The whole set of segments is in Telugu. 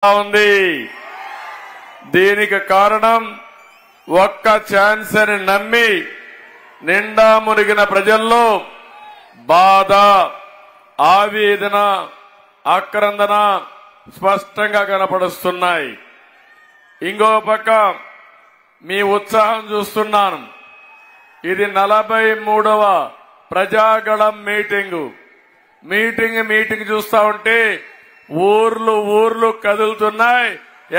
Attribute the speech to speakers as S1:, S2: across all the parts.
S1: ఉంది. దీనికి కారణం ఒక్క ఛాన్స్ అని నమ్మి నిండా మునిగిన ప్రజల్లో బాధ, ఆవేదన, ఆక్రందన స్పష్టంగా కనపడుస్తున్నాయి. ఇంకో పక్క మీ ఉత్సాహం చూస్తున్నాను. ఇది 43వ ప్రజాగళం మీటింగ్ చూస్తా ఉంటే ఊర్లు కదులుతున్నాయి.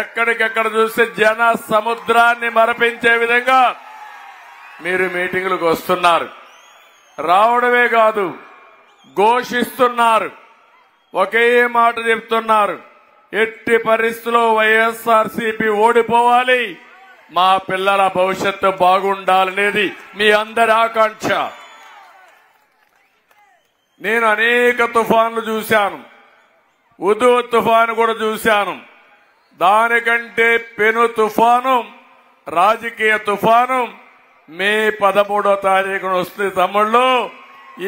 S1: ఎక్కడికెక్కడ చూస్తే జన సముద్రాన్ని మరపించే విధంగా మీరు మీటింగులకు వస్తున్నారు. రావడమే కాదు, ఘోషిస్తున్నారు. ఒకే మాట చెప్తున్నారు, ఎట్టి పరిస్థితుల్లో వైఎస్ఆర్సీపీ ఓడిపోవాలి, మా పిల్లల భవిష్యత్తు బాగుండాలనేది మీ అందరి ఆకాంక్ష. నేను అనేక తుఫాన్లు చూశాను, ఉదు తుఫాను కూడా చూశాను. దానికంటే పెను తుఫాను, రాజకీయ తుఫాను మే 13వ తారీఖున వస్తుంది. తమ్ముళ్ళు,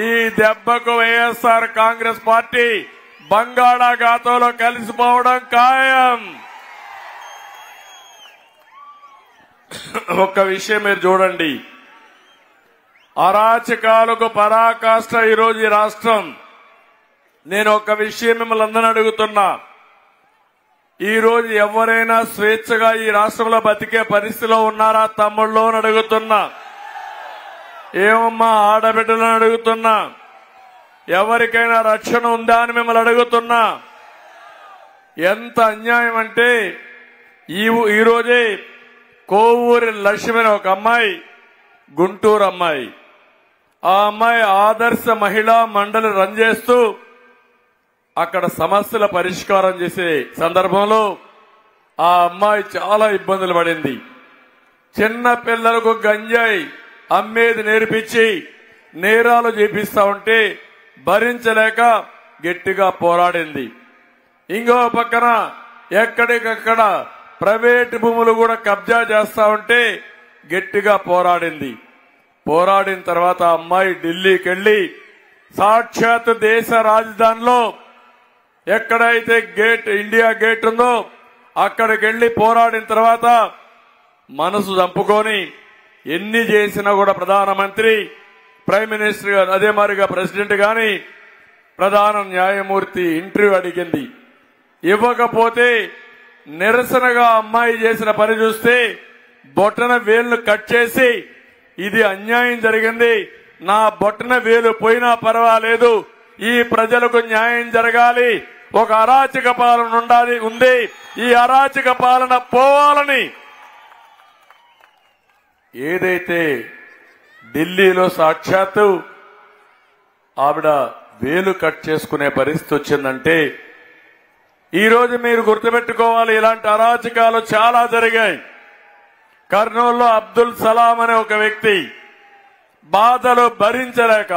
S1: ఈ దెబ్బకు వైఎస్ఆర్ కాంగ్రెస్ పార్టీ బంగాళాఖాతంలో కలిసిపోవడం ఖాయం. ఒక్క విషయం మీరు చూడండి, అరాచకాలకు పరాకాష్ట ఈరోజు ఈ రాష్ట్రం. నేను ఒక విషయం మిమ్మల్ని అందరినీ అడుగుతున్నా, ఈ రోజు ఎవరైనా స్వేచ్ఛగా ఈ రాష్ట్రంలో బతికే పరిస్థితిలో ఉన్నారా తమ్ముళ్ళు అని అడుగుతున్నా. ఏమమ్మా ఆడబిడ్డలను అడుగుతున్నా, ఎవరికైనా రక్షణ ఉందా అని మిమ్మల్ని అడుగుతున్నా. ఎంత అన్యాయం అంటే ఈ రోజే కోవూరి లక్ష్మి అనే ఒక అమ్మాయి, గుంటూరు అమ్మాయి, ఆ అమ్మాయి ఆదర్శ మహిళా మండలి రన్ చేస్తూ అక్కడ సమస్యల పరిష్కారం చేసే సందర్భంలో ఆ అమ్మాయి చాలా ఇబ్బందులు పడింది. చిన్న పిల్లలకు గంజాయి అమ్మేది నేర్పించి నేరాలు చేపిస్తా ఉంటే భరించలేక గట్టిగా పోరాడింది. ఇంకో పక్కన ఎక్కడికక్కడ ప్రైవేటు భూములు కూడా కబ్జా చేస్తా ఉంటే గట్టిగా పోరాడింది. పోరాడిన తర్వాత అమ్మాయి ఢిల్లీకి వెళ్లి సాక్షాత్ దేశ రాజధానిలో ఎక్కడైతే ఇండియా గేట్ ఉందో అక్కడికి వెళ్లి పోరాడిన తర్వాత మనసు చంపుకొని ఎన్ని చేసినా కూడా ప్రధానమంత్రి, ప్రైమ్ మినిస్టర్ గారు, అదే మాదిరిగా ప్రెసిడెంట్ గాని ప్రధాన న్యాయమూర్తి ఇంటర్వ్యూ అడిగింది. ఇవ్వకపోతే నిరసనగా అమ్మాయి చేసిన పని చూస్తే బొట్టన వేలును కట్ చేసి, ఇది అన్యాయం జరిగింది, నా బొట్టన వేలు పోయినా పర్వాలేదు, ఈ ప్రజలకు న్యాయం జరగాలి, ఒక అరాచక పాలన ఉంది, ఈ అరాచక పాలన పోవాలని ఏదైతే ఢిల్లీలో సాక్షాత్తు ఆవిడ వేలు కట్ చేసుకునే పరిస్థితి వచ్చిందంటే, ఈరోజు మీరు గుర్తుపెట్టుకోవాలి, ఇలాంటి అరాచకాలు చాలా జరిగాయి. కర్నూలులో అబ్దుల్ సలాం అనే ఒక వ్యక్తి బాధలు భరించలేక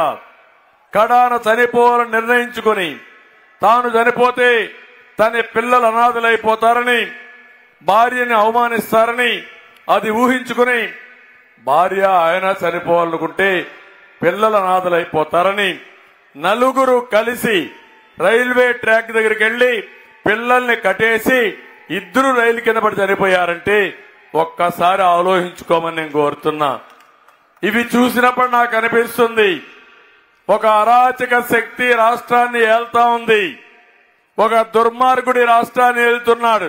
S1: కడాన చనిపోవాలని నిర్ణయించుకుని, తాను చనిపోతే తన పిల్లలు అనాథలైపోతారని, భార్యని అవమానిస్తారని అది ఊహించుకుని, భార్య ఆయన చనిపోవాలనుకుంటే పిల్లలు అనాథలైపోతారని నలుగురు కలిసి రైల్వే ట్రాక్ దగ్గరికి వెళ్లి పిల్లల్ని కట్టేసి ఇద్దరు రైలు కింద పడి చనిపోయారంటే ఒక్కసారి ఆలోచించుకోమని నేను కోరుతున్నా. ఇవి చూసినప్పుడు నాకు అనిపిస్తుంది, ఒక అరాచక శక్తి రాష్ట్రాన్ని ఏల్తా ఉంది, ఒక దుర్మార్గుడి రాష్ట్రాన్ని ఏలుతున్నాడు.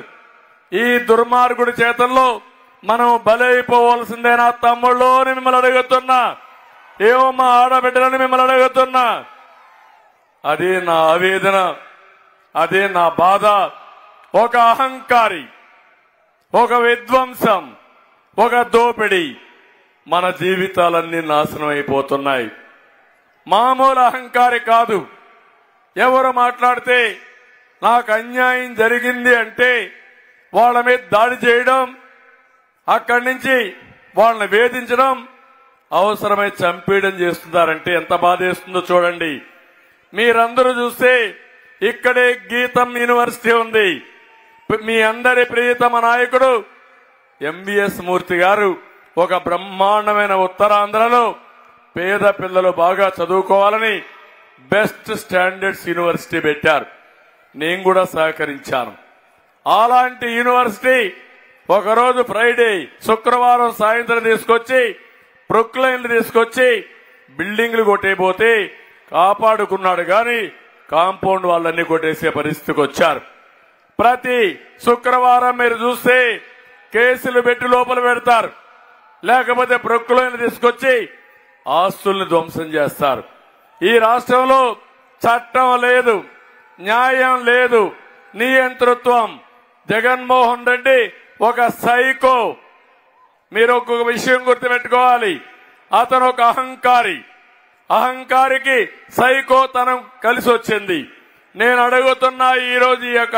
S1: ఈ దుర్మార్గుడి చేతల్లో మనం బలైపోవలసిందేనా తమ్ముళ్ళు అని మిమ్మల్ని అడుగుతున్నా. ఏమో మా ఆడబిడ్డలని మిమ్మల్ని అడుగుతున్నా. అదే నా ఆవేదన, అదే నా బాధ. ఒక అహంకారి, ఒక విధ్వంసం, ఒక దోపిడీ మన జీవితాలన్నీ నాశనం అయిపోతున్నాయి. మామూలు అహంకారి కాదు. ఎవరు మాట్లాడితే నాకు అన్యాయం జరిగింది అంటే వాళ్ళ మీద దాడి చేయడం, అక్కడి నుంచి వాళ్ళని వేధించడం, అవసరమై చంపేయడం చేస్తున్నారంటే ఎంత బాధేస్తుందో చూడండి. మీరందరూ చూస్తే ఇక్కడే గీతం యూనివర్సిటీ ఉంది. మీ అందరి ప్రియతమ నాయకుడు ఎంవీఎస్ మూర్తి గారు ఒక బ్రహ్మాండమైన ఉత్తరాంధ్రలో పేద పిల్లలు బాగా చదువుకోవాలని బెస్ట్ స్టాండర్డ్స్ యూనివర్సిటీ పెట్టారు. నేను కూడా సహకరించాను. అలాంటి యూనివర్సిటీ ఒకరోజు ఫ్రైడే శుక్రవారం సాయంత్రం తీసుకొచ్చి ప్రొక్లైన్లు తీసుకొచ్చి బిల్డింగ్లు కొట్టేపోతే కాపాడుకున్నాడు గాని కాంపౌండ్ వాళ్ళన్నీ కొట్టేసే పరిస్థితికి వచ్చారు. ప్రతి శుక్రవారం మీరు చూస్తే కేసులు పెట్టి లోపల పెడతారు, లేకపోతే ప్రొక్లైన్లు తీసుకొచ్చి ఆస్తుల్ని ధ్వంసం చేస్తారు. ఈ రాష్ట్రంలో చట్టం లేదు, న్యాయం లేదు, నియంతృత్వం. జగన్మోహన్ రెడ్డి ఒక సైకో. మీరు ఒక్కొక్క విషయం గుర్తుపెట్టుకోవాలి. అతను ఒక అహంకారి. అహంకారికి సైకోతనం కలిసి వచ్చింది. నేను అడుగుతున్నా ఈరోజు ఈ యొక్క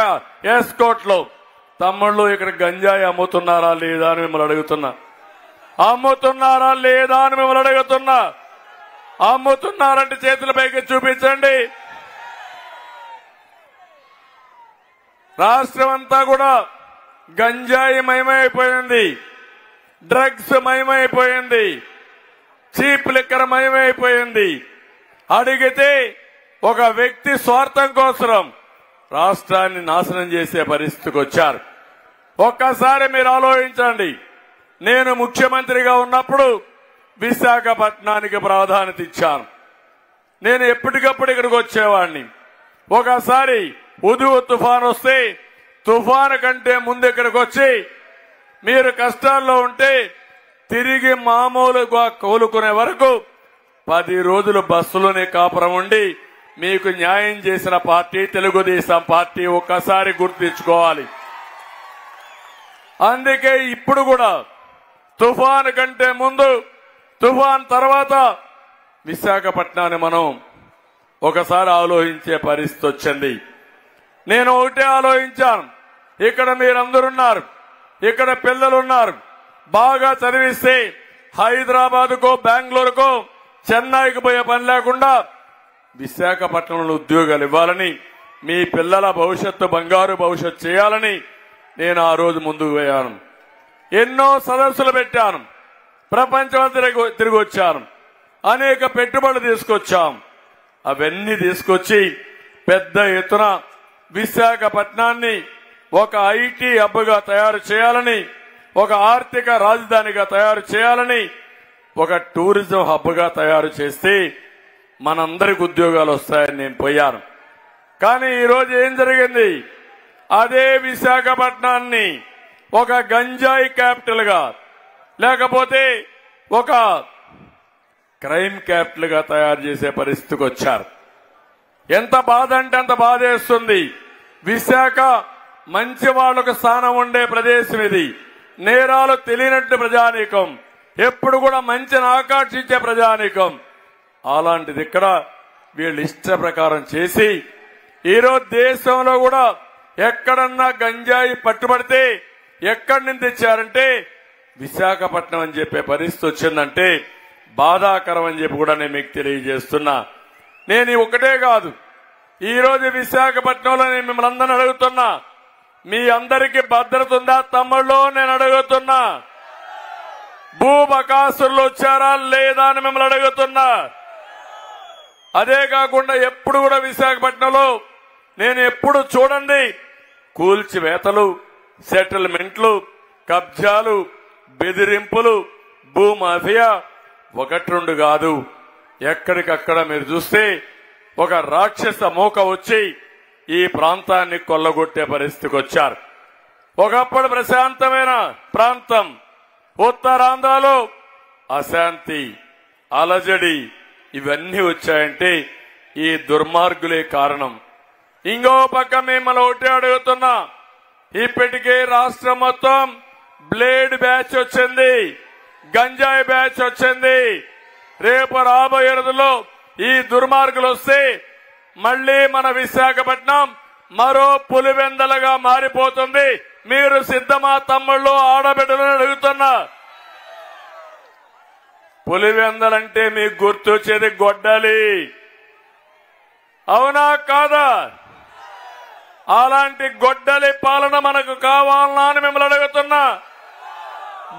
S1: ఎస్కోట్ లో తమ్ముళ్ళు ఇక్కడ గంజాయి అమ్ముతున్నారా లేదా అని మిమ్మల్ని అడుగుతున్నా. అమ్ముతున్నారా లేదా అని మిమ్మల్ని అడుగుతున్నా. అమ్ముతున్నారంటే చేతుల పైకి చూపించండి. రాష్ట్రం అంతా కూడా గంజాయి మయమైపోయింది, డ్రగ్స్ మయమైపోయింది, చీప్ లిక్కర్ మయమైపోయింది. అడిగితే ఒక వ్యక్తి స్వార్థం కోసం రాష్ట్రాన్ని నాశనం చేసే పరిస్థితికి వచ్చారు. ఒక్కసారి మీరు ఆలోచించండి. నేను ముఖ్యమంత్రిగా ఉన్నప్పుడు విశాఖపట్నానికి ప్రాధాన్యత ఇచ్చాను. నేను ఎప్పటికప్పుడు ఇక్కడికి వచ్చేవాడిని. ఒకసారి ఉదువు తుఫాను వస్తే తుఫాను కంటే ముందు ఇక్కడికి వచ్చి మీరు కష్టాల్లో ఉంటే తిరిగి మామూలుగా కోలుకునే వరకు 10 రోజులు బస్సులోనే కాపురం ఉండి మీకు న్యాయం చేసిన పార్టీ తెలుగుదేశం పార్టీ. ఒక్కసారి గుర్తించుకోవాలి. అందుకే ఇప్పుడు కూడా తుఫాను కంటే ముందు, తుఫాన్ తర్వాత విశాఖపట్నాన్ని మనం ఒకసారి ఆలోచించే పరిస్థితి వచ్చింది. నేను ఒకటే ఆలోచించాను. ఇక్కడ మీరందరున్నారు, ఇక్కడ పిల్లలున్నారు. బాగా చదివిస్తే హైదరాబాద్కో బెంగళూరుకో చెన్నైకి పోయే పని లేకుండా విశాఖపట్నంలో ఉద్యోగాలు ఇవ్వాలని, మీ పిల్లల భవిష్యత్తు బంగారు భవిష్యత్తు చేయాలని నేను ఆ రోజు ముందుకు పోయాను. ఎన్నో సదస్సులు పెట్టాను, ప్రపంచమంతా తిరిగి వచ్చాను, అనేక పెట్టుబడులు తీసుకొచ్చాం. అవన్నీ తీసుకొచ్చి పెద్ద ఎత్తున విశాఖపట్నాన్ని ఒక ఐటీ హబ్గా తయారు చేయాలని, ఒక ఆర్థిక రాజధానిగా తయారు చేయాలని, ఒక టూరిజం హబ్గా తయారు చేస్తే మనందరికి ఉద్యోగాలు వస్తాయని నేను పోయాను. కానీ ఈరోజు ఏం జరిగింది? అదే విశాఖపట్నాన్ని ఒక గంజాయి క్యాపిటల్ గా, లేకపోతే ఒక క్రైమ్ క్యాపిటల్ గా తయారు చేసే పరిస్థితికి వచ్చారు. ఎంత బాధ అంటే అంత బాధేస్తుంది. విశాఖ మంచి వాళ్లకు స్థానం ఉండే ప్రదేశం ఇది. నేరాలు తెలియనట్టు ప్రజానీకం, ఎప్పుడు కూడా మంచిని ఆకర్షించే ప్రజానీకం. అలాంటిది ఇక్కడ వీళ్ళు ఇష్ట ప్రకారం చేసి ఈరోజు దేశంలో కూడా ఎక్కడన్నా గంజాయి పట్టుబడితే ఎక్కడి నుంచి తెచ్చారంటే విశాఖపట్నం అని చెప్పే పరిస్థితి వచ్చిందంటే బాధాకరం అని చెప్పి కూడా నేను మీకు తెలియజేస్తున్నా. నేను ఒకటే కాదు, ఈరోజు విశాఖపట్నంలో నేను మిమ్మల్ని అందరిని అడుగుతున్నా, మీ అందరికీ భద్రత ఉందా తమ్ముళ్ళు? నేను అడుగుతున్నా. భూబకాసురులు వచ్చారా లేదా అని మిమ్మల్ని అడుగుతున్నా. అదే కాకుండా ఎప్పుడు కూడా విశాఖపట్నంలో నేను ఎప్పుడు చూడండి కూల్చివేతలు, సెటిల్మెంట్లు, కబ్జాలు, బెదిరింపులు, భూమాఫియా 1-2 కాదు. ఎక్కడికక్కడ మీరు చూస్తే ఒక రాక్షస మూక వచ్చి ఈ ప్రాంతాన్ని కొల్లగొట్టే పరిస్థితికి వచ్చారు. ఒకప్పుడు ప్రశాంతమైన ప్రాంతం ఉత్తరాంధ్రలో అశాంతి, అలజడి ఇవన్నీ వచ్చాయంటే ఈ దుర్మార్గులే కారణం. ఇంకో పక్క మిమ్మల్ని ఒకటే అడుగుతున్నా, ఇప్పటికే రాష్ట్రం మొత్తం బ్లేడ్ బ్యాచ్ వచ్చింది, గంజాయి బ్యాచ్ వచ్చింది. రేపు రాబోయే రోజుల్లో ఈ దుర్మార్గులు వస్తే మళ్లీ మన విశాఖపట్నం మరో పులివెందలుగా మారిపోతుంది. మీరు సిద్ధమా తమ్ముళ్ళు, ఆడబిడ్డలను అడుగుతున్నా. పులివెందలంటే మీకు గుర్తొచ్చేది గొడ్డలి, అవునా కాదా? అలాంటి గొడ్డలి పాలన మనకు కావాలనా అని మిమ్మల్ని అడుగుతున్నా.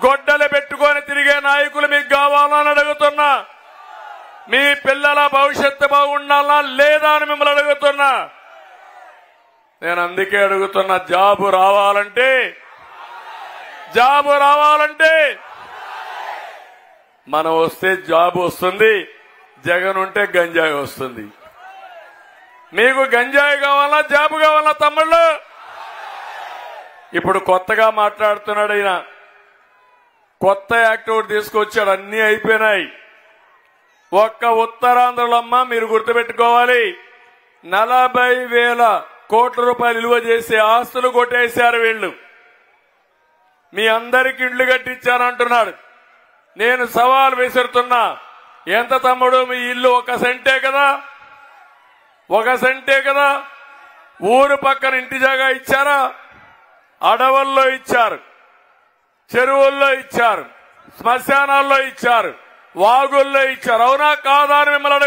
S1: గొడ్డలి పెట్టుకొని తిరిగే నాయకులు మీకు కావాలా అని అడుగుతున్నా. మీ పిల్లల భవిష్యత్తు బాగుండాలా లేదా అని మిమ్మల్ని అడుగుతున్నా. నేను అందుకే అడుగుతున్న, జాబు రావాలంటే మనం వస్తే జాబ్ వస్తుంది, జగన్ ఉంటే గంజాయి వస్తుంది. మీకు గంజాయి కావాలా, జాబ్ కావాలా తమ్ముళ్ళు? ఇప్పుడు కొత్తగా మాట్లాడుతున్నాడు ఆయన, కొత్త యాక్ట్ ఒకటి తీసుకొచ్చాడు, అన్ని అయిపోయినాయి. ఒక్క ఉత్తరాంధ్రలో అమ్మ మీరు గుర్తుపెట్టుకోవాలి, 40,000 కోట్ల రూపాయలు విలువ చేసే ఆస్తులు కొట్టేశారు వీళ్ళు. మీ అందరికి ఇండ్లు కట్టించారంటున్నాడు. నేను సవాల్ విసురుతున్నా, ఎంత తమ్ముడు మీ ఇల్లు? 1 సెంటే కదా, 1 సెంటే కదా. ఊరు పక్కన ఇంటి జాగా ఇచ్చారా? అడవుల్లో ఇచ్చారు, చెరువుల్లో ఇచ్చారు, శ్మశానాల్లో ఇచ్చారు, వాగుల్లో ఇచ్చారు. అవునా కాదా అని మిమ్మల్ని